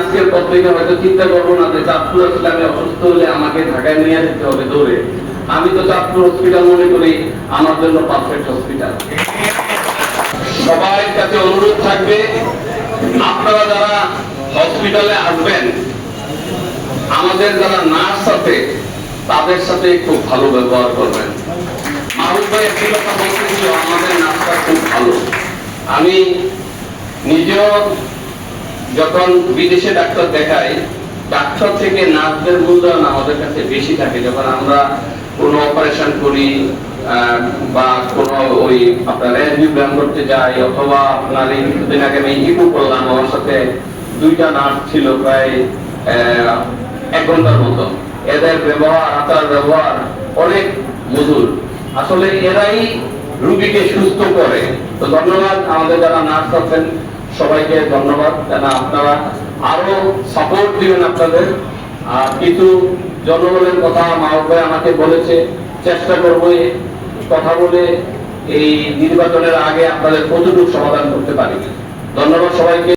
আজকের পর থেকে হয়তো চিন্তা করবো না যে চাঁদপুর আসলে আমি অসুস্থ হলে আমাকে ঢাকায় নিয়ে যেতে হবে দৌড়ে। আমি তো চাঁদপুর হসপিটাল মনে করি আমার জন্য পারফেক্ট হসপিটাল। সবার কাছে অনুরোধ থাকবে, আপনারা যারা হসপিটালে আসবেন, আমাদের যারা নার্স আছে তাদের সাথে খুব ভালো ব্যবহার করবেন। মাহবুব ভাই একটি কথা বলতেছিল, আমাদের নার্সটা খুব ভালো। আমি নিজেও যখন বিদেশে ডাক্তার দেখাই, ডাক্তার থেকে নার্সদের মূল্যায়ন আমাদের কাছে বেশি থাকে। যখন আমরা কোনো অপারেশন করি বা কোনো ওই আপনার রেডিওগ্রাম করতে যাই, অথবা আপনার এই কিছুদিন আগে আমি ইকো করলাম, আমার সাথে 2টা নার্স ছিল প্রায় 1 ঘন্টার মতো। এদের ব্যবহার, আচার ব্যবহার অনেক মধুর। আসলে এরাই রুগীকে সুস্থ করে। তো ধন্যবাদ আমাদের যারা নার্স আছেন সবাইকে, ধন্যবাদ। কেন আপনারা আরো সাপোর্ট দিবেন আপনাদের। আর কিছু জনগণের কথা মাহবুব ভাই আমাকে বলেছে, চেষ্টা করবো কথা বলে এই নির্বাচনের আগে আপনাদের কতটুকু সমাধান করতে পারি। ধন্যবাদ সবাইকে।